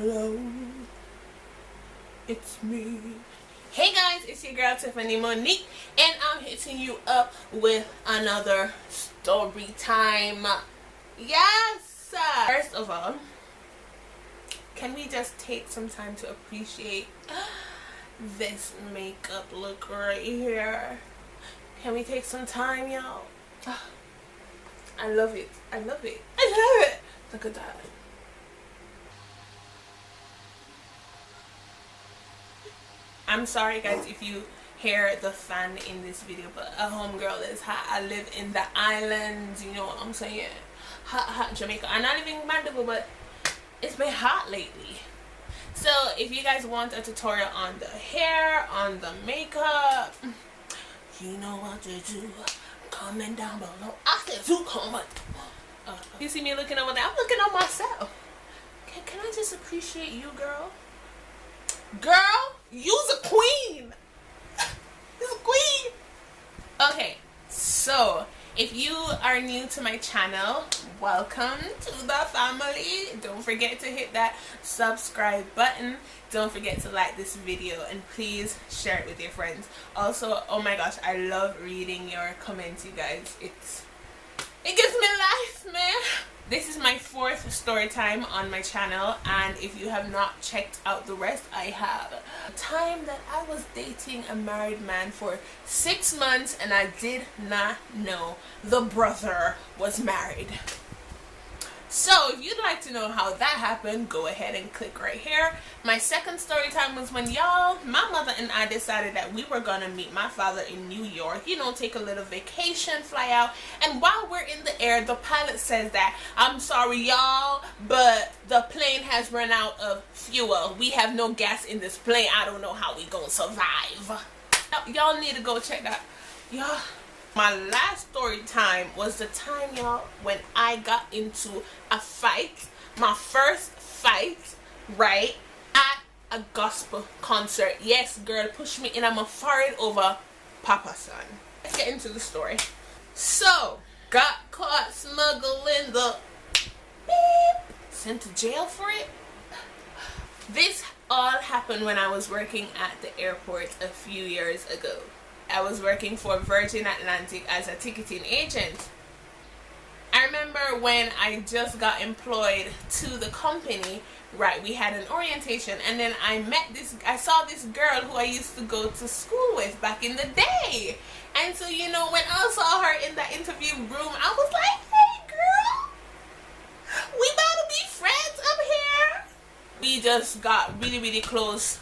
Hello, it's me. Hey guys, it's your girl Tiffany Monique, and I'm hitting you up with another story time. Yes! First of all, can we just take some time to appreciate this makeup look right here? Can we take some time, y'all? I love it. I love it. I love it. Look at that. I'm sorry guys if you hear the fan in this video, but a homegirl is hot. I live in the islands, you know what I'm saying? Hot Jamaica. I'm not living in Mandeville, but it's been hot lately. So if you guys want a tutorial on the hair, on the makeup, you know what to do. Comment down below. I said to comment. You see me looking over there? I'm looking on myself. Can I just appreciate you, girl? Girl, you's a queen. You's a queen. Okay, so if you are new to my channel, welcome to the family. Don't forget to hit that subscribe button. Don't forget to like this video, and please share it with your friends. Also, oh my gosh, I love reading your comments, you guys. It gives me life, man. This is my 4th story time on my channel, and if you have not checked out the rest, I have. The time that I was dating a married man for 6 months, and I did not know the brother was married. So if you'd like to know how that happened, go ahead and click right here. My 2nd story time was when my mother and I decided that we were gonna meet my father in New York, you know, take a little vacation, fly out. And while we're in the air, the pilot says that, I'm sorry y'all, but the plane has run out of fuel. We have no gas in this plane. I don't know how we gonna survive. Y'all need to go check that. Y'all. My last story time was the time, y'all, when I got into a fight. My first fight, right, at a gospel concert. Yes, girl, push me in on my forehead over Papa Son. Let's get into the story. So, got caught smuggling the beep. Sent to jail for it. This all happened when I was working at the airport a few years ago. I was working for Virgin Atlantic as a ticketing agent. I remember when I just got employed to the company, right, we had an orientation, and then I saw this girl who I used to go to school with back in the day. And so, you know, when I saw her in the interview room, I was like, hey girl, we about to be friends up here. We just got really, really close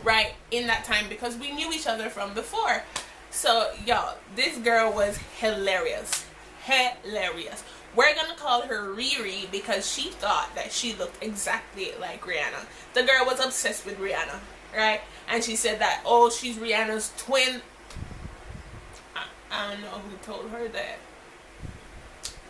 right in that time because we knew each other from before. So y'all, this girl was hilarious. We're gonna call her Riri because she thought that she looked exactly like Rihanna. The girl was obsessed with Rihanna, right? And she said that, oh, she's Rihanna's twin. I don't know who told her that.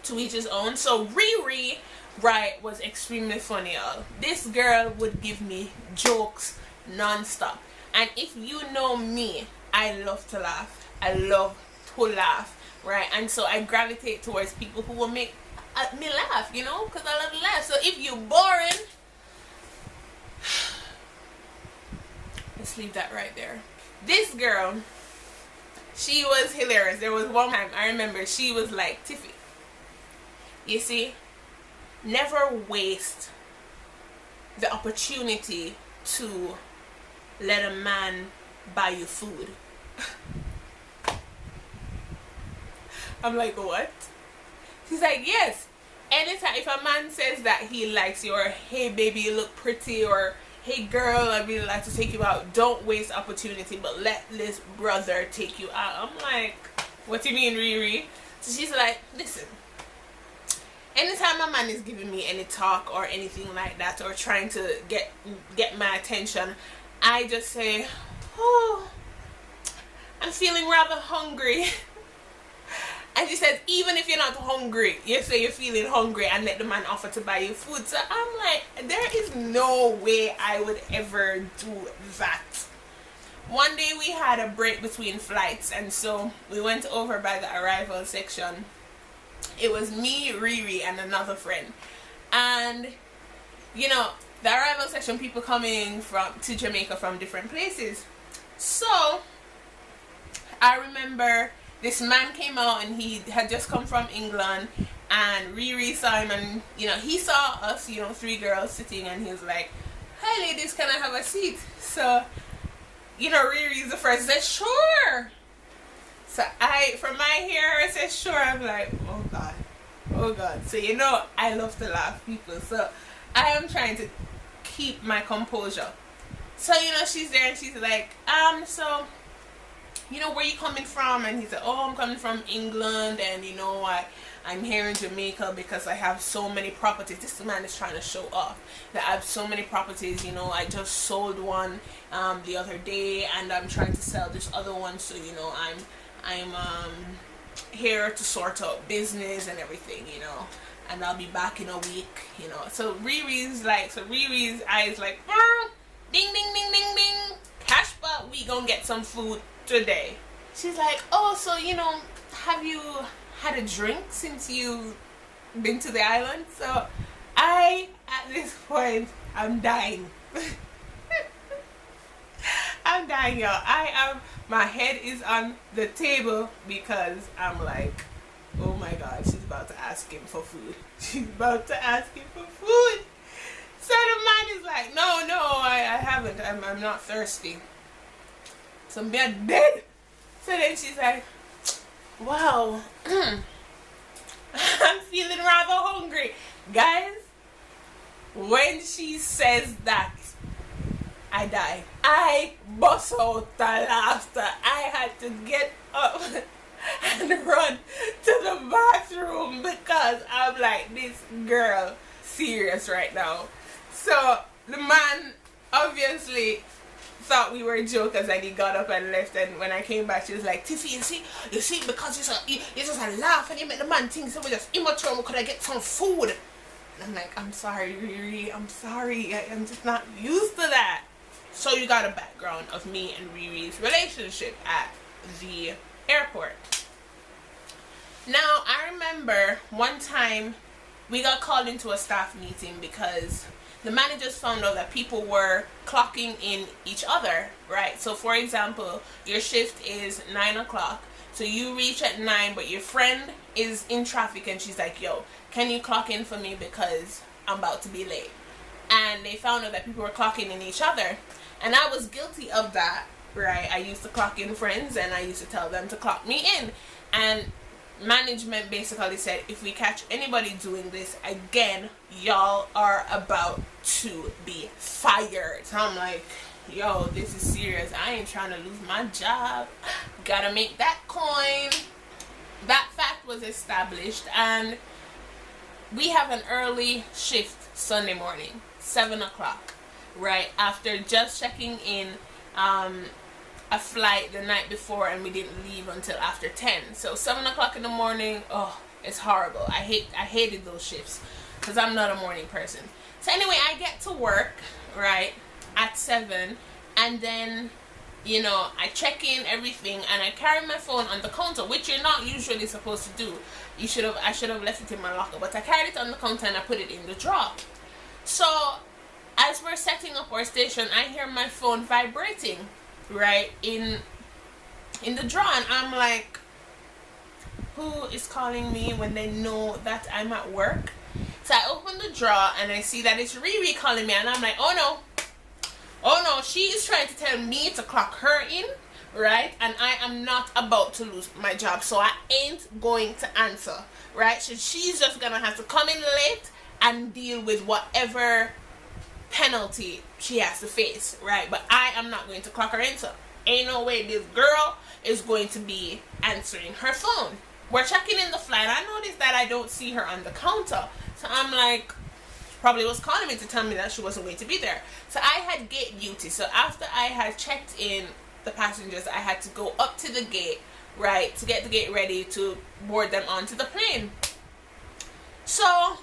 To each his own. So Riri, right, was extremely funny, y'all. This girl would give me jokes non-stop, and if you know me, I love to laugh. I love to laugh, right? And so I gravitate towards people who will make me laugh, you know, because I love to laugh. So if you're boring, let's leave that right there. This girl, she was hilarious. There was one time I remember she was like, Tiffy, you see, never waste the opportunity to let a man buy you food. I'm like, what? She's like, yes. Anytime if a man says that he likes you, or hey baby, you look pretty, or hey girl, I really like to take you out, don't waste opportunity, but let this brother take you out. I'm like, what do you mean, Riri? So she's like, listen, anytime a man is giving me any talk or anything like that, or trying to get my attention, I just say, oh, I'm feeling rather hungry. And she says, even if you're not hungry, you say you're feeling hungry and let the man offer to buy you food. So I'm like, there is no way I would ever do that. One day we had a break between flights, and so we went over by the arrival section. It was me, Riri, and another friend. And, you know, the arrival section, people coming to Jamaica from different places. So I remember this man came out and he had just come from England, and Riri saw him, and you know, he saw us, you know, 3 girls sitting, and he was like, "Hi ladies, can I have a seat?" So, you know, Riri's the first said, "Sure." So from my hair, I said, "Sure." I'm like, oh God, oh God. So, you know, I love to laugh people. So I am trying to keep my composure. So, you know, she's there and she's like, so, you know, where you coming from? And he said, "Oh, I'm coming from England, and you know, I'm here in Jamaica because I have so many properties." This man is trying to show off that I have so many properties. You know, I just sold one the other day, and I'm trying to sell this other one. So, you know, I'm here to sort out business and everything, you know, and I'll be back in a week, you know. So Riri's eyes like, ding ding ding ding ding, cash, but we gonna get some food today. She's like, "Oh, so, you know, have you had a drink since you've been to the island?" So at this point, I'm dying. I'm dying, y'all. My head is on the table because I'm like, oh my God, she's about to ask him for food. She's about to ask him for food. So the man is like, no, I haven't. I'm not thirsty. So I'm dead. So then she's like, wow, I'm feeling rather hungry. Guys, when she says that, I die. I bust out the laughter. I had to get up and run to the bathroom because I'm like, this girl serious right now. So the man obviously thought we were jokers, and he got up and left. And when I came back, she was like, "Tiffy, you see, because you just a laugh and you make the man think so we're just immature. Could I get some food?" And I'm like, "I'm sorry, Riri. I'm sorry. I'm just not used to that." So you got a background of me and Riri's relationship at the airport. Now, I remember one time we got called into a staff meeting because the managers found out that people were clocking in each other, right? So, for example, your shift is 9 o'clock. So you reach at 9, but your friend is in traffic and she's like, "Yo, can you clock in for me because I'm about to be late?" And they found out that people were clocking in each other. And I was guilty of that, right? I used to clock in friends and I used to tell them to clock me in. And management basically said, if we catch anybody doing this again, y'all are about to be fired. So I'm like, yo, this is serious. I ain't trying to lose my job. Gotta make that coin. That fact was established, and we have an early shift Sunday morning, 7 o'clock. Right after just checking in a flight the night before, and we didn't leave until after 10. So 7 o'clock in the morning, oh, it's horrible. I hated those shifts because I'm not a morning person. So anyway, I get to work right at 7, and then, you know, I check in everything, and I carry my phone on the counter, which you're not usually supposed to do. I should have left it in my locker, but I carried it on the counter and I put it in the drawer. So as we're setting up our station, I hear my phone vibrating right in the drawer, and I'm like, who is calling me when they know that I'm at work? So I open the drawer and I see that it's Riri calling me, and I'm like, oh no, she is trying to tell me to clock her in, right? And I am not about to lose my job, so I ain't going to answer, right? So she's just gonna have to come in late and deal with whatever penalty she has to face, right? But I am not going to clock her in, so ain't no way this girl is going to be answering her phone. We're checking in the flight. I noticed that I don't see her on the counter, so I'm like, probably was calling me to tell me that she wasn't going to be there. So I had gate duty. So after I had checked in the passengers, I had to go up to the gate, right, to get the gate ready to board them onto the plane. So,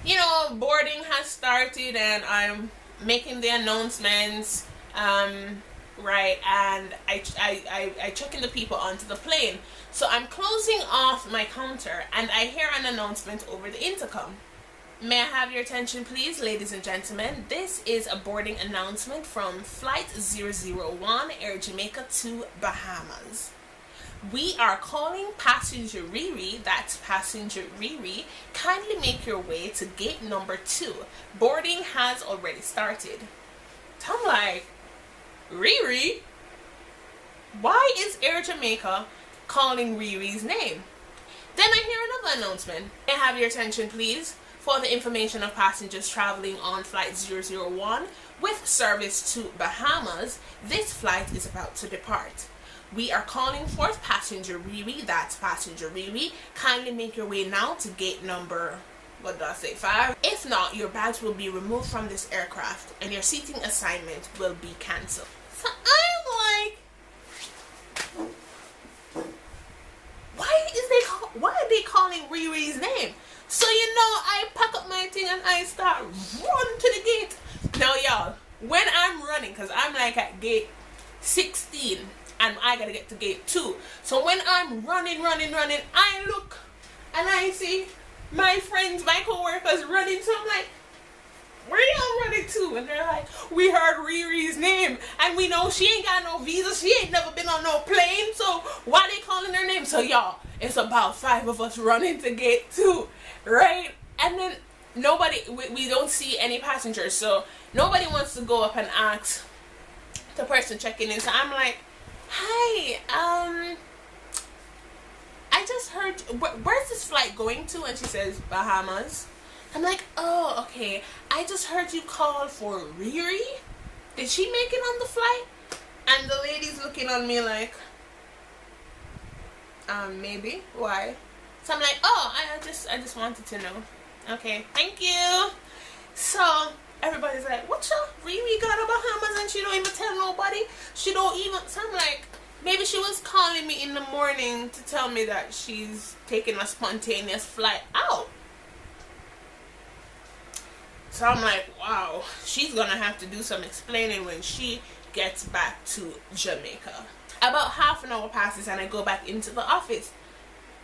you know, boarding has started and I'm making the announcements, right, and I checking the people onto the plane. So I'm closing off my counter and I hear an announcement over the intercom. May I have your attention please, ladies and gentlemen? This is a boarding announcement from Flight 001, Air Jamaica to Bahamas. We are calling passenger Riri, that's passenger Riri. Kindly make your way to gate number 2. Boarding has already started. I'm like, Riri? Why is Air Jamaica calling Riri's name? Then I hear another announcement. May I have your attention please? For the information of passengers traveling on Flight 001 with service to Bahamas, this flight is about to depart. We are calling forth passenger Riri, that's passenger Riri. Kindly make your way now to gate number, 5. If not, your bags will be removed from this aircraft and your seating assignment will be cancelled. So I'm like, why are they calling Riri's name? So I pack up my thing and I start run to the gate. Now y'all, when I'm running, because I'm like at gate 16 and I gotta get to gate 2. So when I'm running, I look and I see my friends, my co-workers running. So I'm like, where y'all running to? And they're like, we heard Riri's name and we know she ain't got no visa, she ain't never been on no plane, so why they calling her name? So y'all, it's about 5 of us running to gate 2, right? And then nobody, we don't see any passengers, so nobody wants to go up and ask the person checking in. So I'm like, hi, I just heard, where's this flight going to? And she says, Bahamas. I'm like, oh, okay. I just heard you call for Riri. Did she make it on the flight? And the lady's looking on me like, maybe. Why? So I'm like, oh, I just wanted to know. Okay, thank you. So everybody's like, what y'all? Riri got to Bahamas and she don't even tell nobody. She don't even. So I'm like, maybe she was calling me in the morning to tell me that she's taking a spontaneous flight out. So I'm like, wow, she's gonna have to do some explaining when she gets back to Jamaica. About half an hour passes and I go back into the office.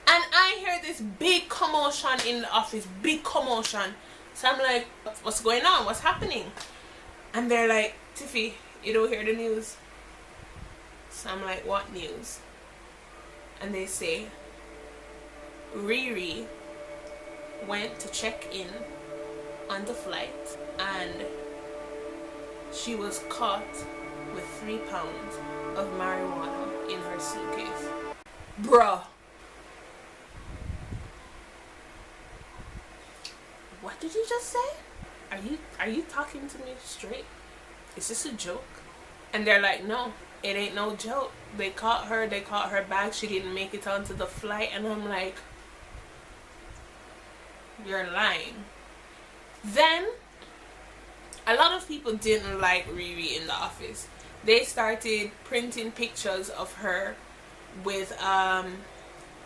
And I hear this big commotion in the office, big commotion. So I'm like, what's going on? What's happening? And they're like, Tiffy, you don't hear the news? So I'm like, what news? And they say, Riri went to check in on the flight and she was caught with 3 pounds of marijuana in her suitcase. Bruh. What did you just say? Are you talking to me straight? Is this a joke? And they're like, no, it ain't no joke. They caught her bag, she didn't make it onto the flight. And I'm like, you're lying. Then a lot of people didn't like Riri in the office. They started printing pictures of her with a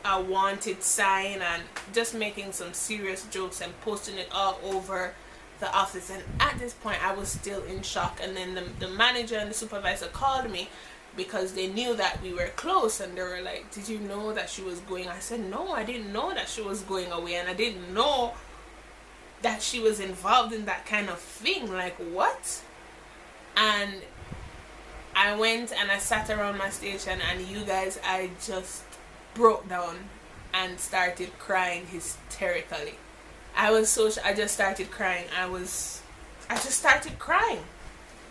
wanted sign and just making some serious jokes and posting it all over the office. And at this point I was still in shock. And then the manager and the supervisor called me because they knew that we were close, and they were like, did you know that she was going? I said, no, I didn't know that she was going away, and I didn't know that she was involved in that kind of thing. Like, what? And I went and I sat around my station, and you guys, I just broke down and started crying hysterically. I just started crying. I just started crying,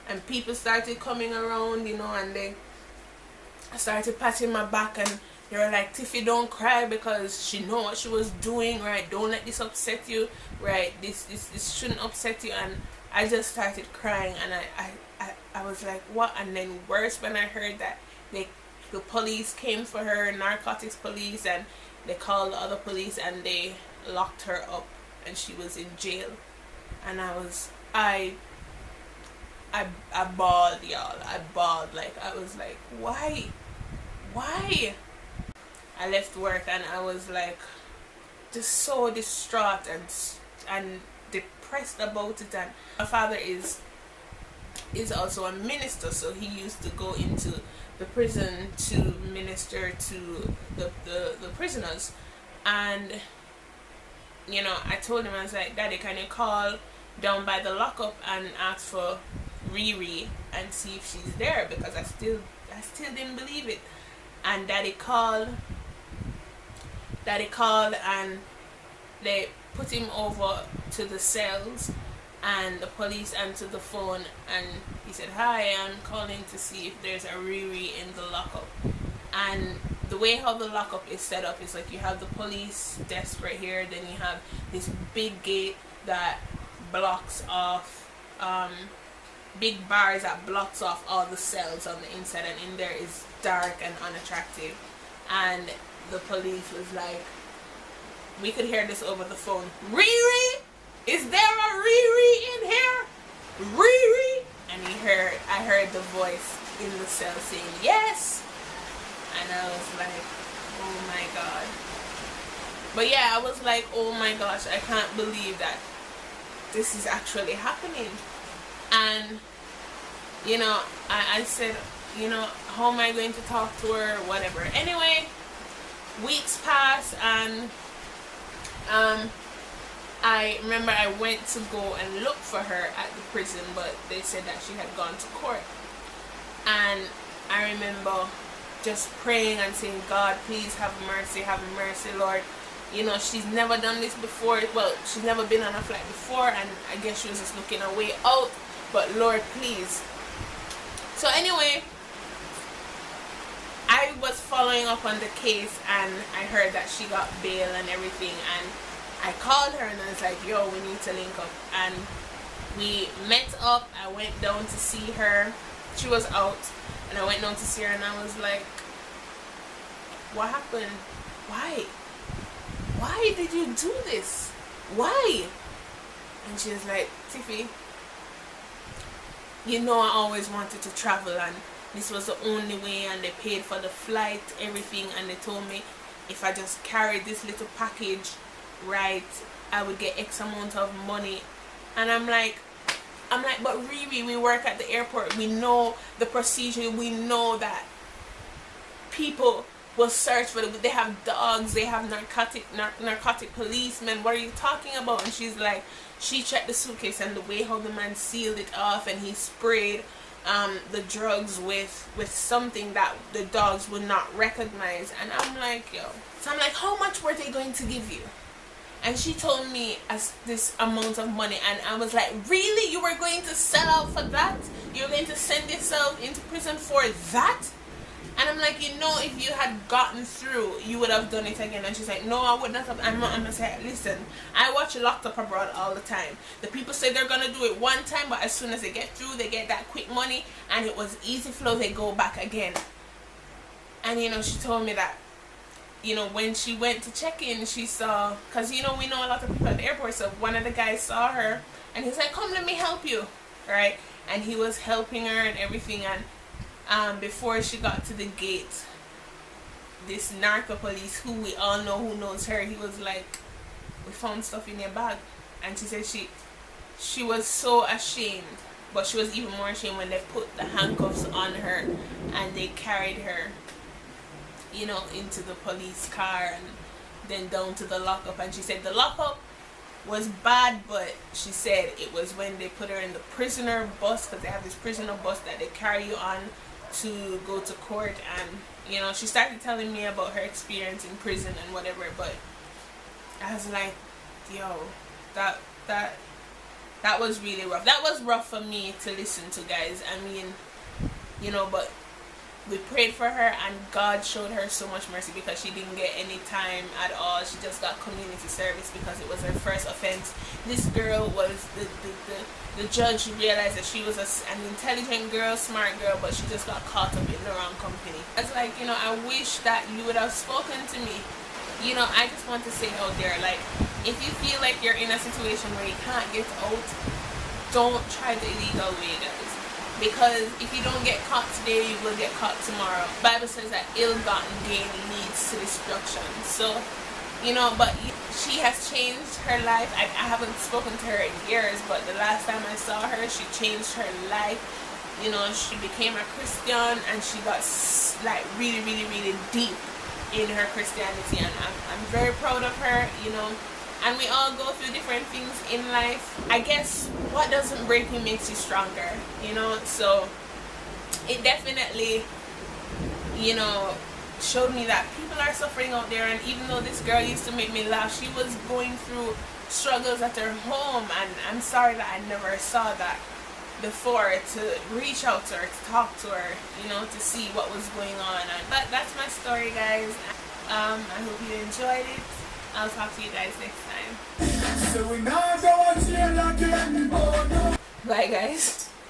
and people started coming around, and they started patting my back, and they were like, Tiffy, don't cry because she know what she was doing, right? Don't let this upset you, right? This shouldn't upset you. And I just started crying, and I was like, what? And then worse, when I heard that the police came for her, narcotics police, and they called the other police and they locked her up and she was in jail. And I bawled, y'all. I bawled. Like, I was like, why? I left work and I was like just so distraught and depressed about it. And my father is also a minister, so he used to go into the prison to minister to the prisoners. And you know, I told him, I was like, Daddy, can you call down by the lockup and ask for Riri and see if she's there, because I still didn't believe it. And Daddy called and they put him over to the cells, and the police answered the phone, and he said, hi, I'm calling to see if there's a Riri in the lockup. And the way how the lockup is set up is like, you have the police desk right here, then you have this big gate that blocks off, big bars that blocks off all the cells on the inside, and in there is dark and unattractive. And the police was like, we could hear this over the phone, Riri? Is there a Riri in here? Riri? And I heard the voice in the cell saying, yes. And I was like, oh my God. But yeah, I was like, oh my gosh, I can't believe that this is actually happening. And, you know, I said, you know, how am I going to talk to her, whatever. Anyway, weeks passed, and I remember I went to go and look for her at the prison, but they said that she had gone to court. And I remember just praying and saying, God, please have mercy, Lord. You know, she's never done this before. Well, she's never been on a flight before, and I guess she was just looking her way out. But Lord, please. So anyway, I was following up on the case, and I heard that she got bail and everything, and I called her and I was like, yo, we need to link up. And we met up. I went down to see her. She was out, and I went down to see her, and I was like, what happened? Why did you do this? Why? And she was like, Tiffy, you know, I always wanted to travel, and this was the only way, and they paid for the flight, everything, and they told me if I just carried this little package, right, I would get X amount of money. And I'm like, but Riri, we work at the airport, we know the procedure, we know that people will search for it. They have dogs, they have narcotic policemen. What are you talking about? And she's like, she checked the suitcase, and the way how the man sealed it off, and he sprayed the drugs with something that the dogs would not recognize. And I'm like, yo. So I'm like, how much were they going to give you? And she told me as this amount of money, and I was like, really? You were going to sell out for that? You were going to send yourself into prison for that? And I'm like, you know, if you had gotten through, you would have done it again. And she's like, no, I would not have. I'm gonna say, listen, I watch Locked Up Abroad all the time. The people say they're gonna do it one time, but as soon as they get through, they get that quick money, and it was easy flow, they go back again. And you know, she told me that, you know, when she went to check in, she saw, because you know, we know a lot of people at the airport, so one of the guys saw her, and he's like, come, let me help you, right? And he was helping her and everything. And before she got to the gate, this narco police, who we all know, who knows her, he was like, we found stuff in your bag. And she said she was so ashamed, but she was even more ashamed when they put the handcuffs on her and they carried her, you know, into the police car and then down to the lockup. And she said the lockup was bad, but she said it was when they put her in the prisoner bus, because they have this prisoner bus that they carry you on to go to court. And you know, she started telling me about her experience in prison and whatever. But I was like, yo, that was really rough. That was rough for me to listen to, guys. I mean, you know, but we prayed for her, and God showed her so much mercy, because she didn't get any time at all. She just got community service because it was her first offense. This girl was, the judge realized that she was an intelligent girl, smart girl, but she just got caught up in the wrong company. I was like, you know, I wish that you would have spoken to me. You know, I just want to say out there, like, if you feel like you're in a situation where you can't get out, don't try the illegal way, guys. Because if you don't get caught today, you will get caught tomorrow. The Bible says that ill-gotten gain leads to destruction. So, you know, but she has changed her life. I haven't spoken to her in years, but the last time I saw her, she changed her life. You know, she became a Christian, and she got like really, really, really deep in her Christianity, and I'm very proud of her. You know, and we all go through different things in life. I guess what doesn't break you makes you stronger, you know. So it definitely, you know, showed me that people are suffering out there. And even though this girl used to make me laugh, she was going through struggles at her home, and I'm sorry that I never saw that before, to reach out to her, to talk to her, you know, to see what was going on. But that's my story, guys. I hope you enjoyed it. I'll talk to you guys next time. Bye, guys.